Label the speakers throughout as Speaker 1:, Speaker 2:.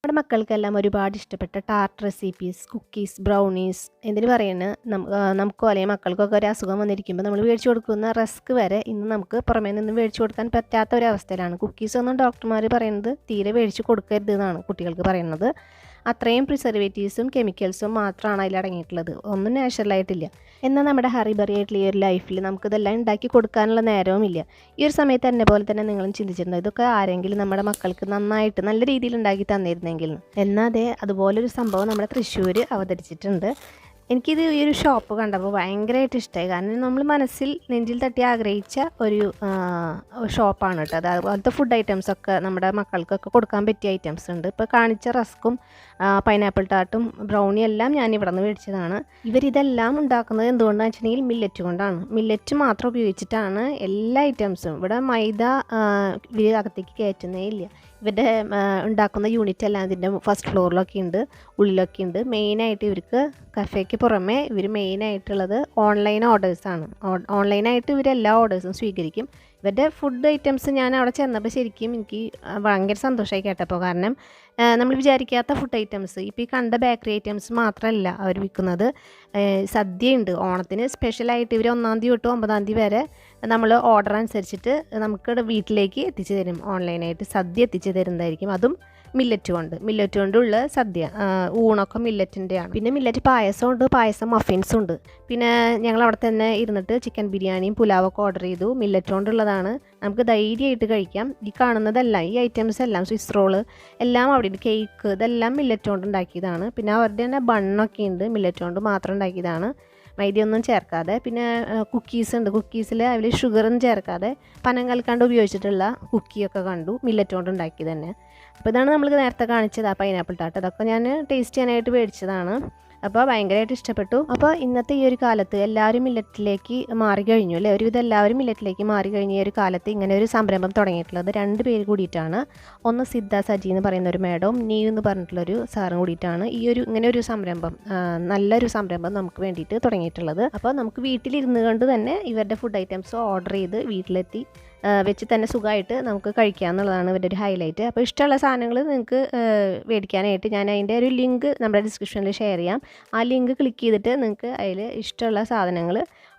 Speaker 1: നമ്മുടെ മക്കൾക്കെല്ലാം ഒരുപാട് ഇഷ്ടപ്പെട്ട ടാർട്ട് റെസിപ്പീസ്, കുക്കീസ്, ബ്രൗണീസ് എന്തിന് പറയുന്നത് നമുക്കോ അല്ലെങ്കിൽ മക്കൾക്കൊക്കെ ഒരു അസുഖം വന്നിരിക്കുമ്പോൾ നമ്മൾ മേടിച്ചു കൊടുക്കുന്ന റസ്ക് വരെ ഇന്ന് നമുക്ക് പുറമേ നിന്ന് മേടിച്ചു കൊടുക്കാൻ പറ്റാത്ത ഒരവസ്ഥയിലാണ്. കുക്കീസൊന്നും ഡോക്ടർമാർ പറയുന്നത് തീരെ മേടിച്ച് കൊടുക്കരുത് എന്നാണ് കുട്ടികൾക്ക് പറയുന്നത്. അത്രയും പ്രിസർവേറ്റീവ്സും കെമിക്കൽസും മാത്രമാണ് അതിൽ അടങ്ങിയിട്ടുള്ളത്, ഒന്നും നാച്ചുറലായിട്ടില്ല. എന്നാൽ നമ്മുടെ ഹറിബറി ആയിട്ടുള്ള ഈ ഒരു ലൈഫിൽ നമുക്കിതെല്ലാം ഉണ്ടാക്കി കൊടുക്കാനുള്ള നേരവുമില്ല. ഈ ഒരു സമയത്ത് എന്നെ പോലെ തന്നെ നിങ്ങളും ചിന്തിച്ചിട്ടുണ്ടോ, ഇതൊക്കെ ആരെങ്കിലും നമ്മുടെ മക്കൾക്ക് നന്നായിട്ട് നല്ല രീതിയിൽ ഉണ്ടാക്കി തന്നിരുന്നെങ്കിൽ. എന്നാൽ അതുപോലൊരു സംഭവം നമ്മുടെ തൃശ്ശൂർ അവതരിച്ചിട്ടുണ്ട്. എനിക്കിത് ഈ ഒരു ഷോപ്പ് കണ്ടപ്പോൾ ഭയങ്കരമായിട്ട് ഇഷ്ടമായി. കാരണം നമ്മൾ മനസ്സിൽ നെഞ്ചിൽ തട്ടി ആഗ്രഹിച്ച ഒരു ഷോപ്പാണ് കേട്ടോ. അത് അതുപോലത്തെ ഫുഡ് ഐറ്റംസൊക്കെ നമ്മുടെ മക്കൾക്കൊക്കെ കൊടുക്കാൻ പറ്റിയ ഐറ്റംസ് ഉണ്ട്. ഇപ്പോൾ കാണിച്ച റസ്ക്കും പൈനാപ്പിൾ ടാർട്ടും ബ്രൗണി എല്ലാം ഞാൻ ഇവിടെ നിന്ന് മേടിച്ചതാണ്. ഇവരിതെല്ലാം ഉണ്ടാക്കുന്നത് എന്തുകൊണ്ടാണെന്ന് വെച്ചിട്ടുണ്ടെങ്കിൽ മില്ലറ്റ് കൊണ്ടാണ്. മില്ലറ്റ് മാത്രം ഉപയോഗിച്ചിട്ടാണ് എല്ലാ ഐറ്റംസും. ഇവിടെ മൈദ ഇവർ അകത്തേക്ക് കയറ്റുന്നേ ഇല്ല. ഇവരുടെ ഉണ്ടാക്കുന്ന യൂണിറ്റ് എല്ലാം ഇതിൻ്റെ ഫസ്റ്റ് ഫ്ലോറിലൊക്കെ ഉണ്ട്, ഉള്ളിലൊക്കെ ഉണ്ട്. മെയിനായിട്ട് ഇവർക്ക് കഫേക്ക് പുറമെ ഇവർ മെയിനായിട്ടുള്ളത് ഓൺലൈൻ ഓർഡേഴ്സാണ്. ഓൺലൈനായിട്ട് ഇവർ എല്ലാ ഓർഡേഴ്സും സ്വീകരിക്കും. ഇവരുടെ ഫുഡ് ഐറ്റംസ് ഞാൻ അവിടെ ചെന്നപ്പോൾ ശരിക്കും എനിക്ക് ഭയങ്കര സന്തോഷമായി കേട്ടപ്പോൾ. കാരണം നമ്മൾ വിചാരിക്കാത്ത ഫുഡ് ഐറ്റംസ്, ഇപ്പോൾ ഈ കണ്ട ബേക്കറി ഐറ്റംസ് മാത്രമല്ല അവർ വിൽക്കുന്നത്. സദ്യയുണ്ട് ഓണത്തിന് സ്പെഷ്യലായിട്ട്. ഇവർ 1-ാം തീയതി തൊട്ട് 9-ാം തീയതി വരെ നമ്മൾ ഓർഡർ അനുസരിച്ചിട്ട് നമുക്ക് വീട്ടിലേക്ക് എത്തിച്ചു തരും. ഓൺലൈനായിട്ട് സദ്യ എത്തിച്ചു തരുന്നതായിരിക്കും. അതും മില്ലറ്റ് കൊണ്ടുള്ള സദ്യ. ഊണൊക്കെ മില്ലറ്റിൻ്റെയാണ്. പിന്നെ മില്ലറ്റ് പായസമുണ്ട്, പായസം മഫിൻസും ഉണ്ട്. പിന്നെ ഞങ്ങൾ അവിടെ തന്നെ ഇരുന്നിട്ട് ചിക്കൻ ബിരിയാണിയും പുലാവൊക്കെ ഓർഡർ ചെയ്തു. മില്ലറ്റ് കൊണ്ടുള്ളതാണ്, നമുക്ക് ധൈര്യമായിട്ട് കഴിക്കാം. ഈ കാണുന്നതെല്ലാം, ഈ ഐറ്റംസ് എല്ലാം, സ്വിസ് റോള് എല്ലാം അവിടെ ഉണ്ട്. കേക്ക് ഇതെല്ലാം മില്ലറ്റ് കൊണ്ട് ഉണ്ടാക്കിയതാണ്. പിന്നെ അവരുടെ തന്നെ ബണ്ണൊക്കെ ഉണ്ട്, മില്ലറ്റ് കൊണ്ട് മാത്രം ഉണ്ടാക്കിയതാണ്, മൈദയൊന്നും ചേർക്കാതെ. പിന്നെ കുക്കീസ് ഉണ്ട്. കുക്കീസിൽ അതിൽ ഷുഗറൊന്നും ചേർക്കാതെ പനം കൽക്കാണ്ട് ഉപയോഗിച്ചിട്ടുള്ള കുക്കിയൊക്കെ കണ്ടു, മില്ലറ്റ് കൊണ്ട് ഉണ്ടാക്കി തന്നെ. അപ്പോൾ ഇതാണ് നമ്മൾ നേരത്തെ കാണിച്ചത് ആ പൈനാപ്പിൾ ടാർട്ട്. അതൊക്കെ ഞാൻ ടേസ്റ്റ് ചെയ്യാനായിട്ട് മേടിച്ചതാണ്. അപ്പോൾ ഭയങ്കരമായിട്ട് ഇഷ്ടപ്പെട്ടു. അപ്പോൾ ഇന്നത്തെ ഈ ഒരു കാലത്ത് എല്ലാവരും മില്ലറ്റിലേക്ക് മാറിക്കഴിഞ്ഞു അല്ലേ, ഒരുവിധം എല്ലാവരും മില്ലറ്റിലേക്ക് മാറിക്കഴിഞ്ഞ ഈ ഒരു കാലത്ത് ഇങ്ങനെ ഒരു സംരംഭം തുടങ്ങിയിട്ടുള്ളത് 2 പേര് കൂടിയിട്ടാണ്. ഒന്ന് സിദ്ധ സജി എന്ന് പറയുന്ന ഒരു മേഡവും നീ എന്ന് പറഞ്ഞിട്ടുള്ളൊരു സാറും കൂടിയിട്ടാണ് ഈ ഒരു ഇങ്ങനെ ഒരു സംരംഭം, നല്ലൊരു സംരംഭം നമുക്ക് വേണ്ടിയിട്ട് തുടങ്ങിയിട്ടുള്ളത്. അപ്പോൾ നമുക്ക് വീട്ടിലിരുന്ന് കൊണ്ട് തന്നെ ഇവരുടെ ഫുഡ് ഐറ്റംസ് ഓർഡർ ചെയ്ത് വീട്ടിലെത്തി വെച്ച് തന്നെ സുഖമായിട്ട് നമുക്ക് കഴിക്കുക എന്നുള്ളതാണ് ഇവരുടെ ഒരു ഹൈലൈറ്റ്. അപ്പോൾ ഇഷ്ടമുള്ള സാധനങ്ങൾ നിങ്ങൾക്ക് മേടിക്കാനായിട്ട് ഞാൻ അതിൻ്റെ ഒരു ലിങ്ക് നമ്മുടെ ഡിസ്ക്രിപ്ഷനിൽ ഷെയർ ചെയ്യാം. ആ ലിങ്ക് ക്ലിക്ക് ചെയ്തിട്ട് നിങ്ങൾക്ക് അതിൽ ഇഷ്ടമുള്ള സാധനങ്ങൾ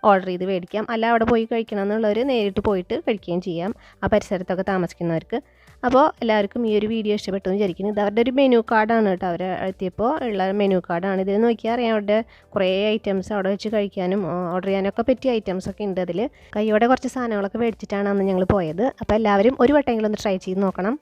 Speaker 1: ഓർഡർ ചെയ്ത് മേടിക്കാം. അല്ല അവിടെ പോയി കഴിക്കണം എന്നുള്ളവർ നേരിട്ട് പോയിട്ട് കഴിക്കുകയും ചെയ്യാം, ആ പരിസരത്തൊക്കെ താമസിക്കുന്നവർക്ക്. അപ്പോൾ എല്ലാവർക്കും ഈ ഒരു വീഡിയോ ഇഷ്ടപ്പെട്ടു എന്ന് വിചാരിക്കുന്നു. ഇത് അവരുടെ ഒരു മെനു കാർഡാണ് കേട്ടോ, അവർ എത്തിയപ്പോൾ ഉള്ള മെനു കാർഡാണ്. ഇതിൽ നോക്കിയാൽ അറിയാം അവരുടെ കുറേ ഐറ്റംസ് അവിടെ വെച്ച് കഴിക്കാനും ഓർഡർ ചെയ്യാനൊക്കെ പറ്റിയ ഐറ്റംസൊക്കെ ഉണ്ട് അതിൽ. കൈയോടെ കുറച്ച് സാധനങ്ങളൊക്കെ മേടിച്ചിട്ടാണ് അന്ന് ഞങ്ങൾ പോയത്. അപ്പോൾ എല്ലാവരും ഒരു വട്ടമെങ്കിലും ഒന്ന് ട്രൈ ചെയ്ത് നോക്കണം.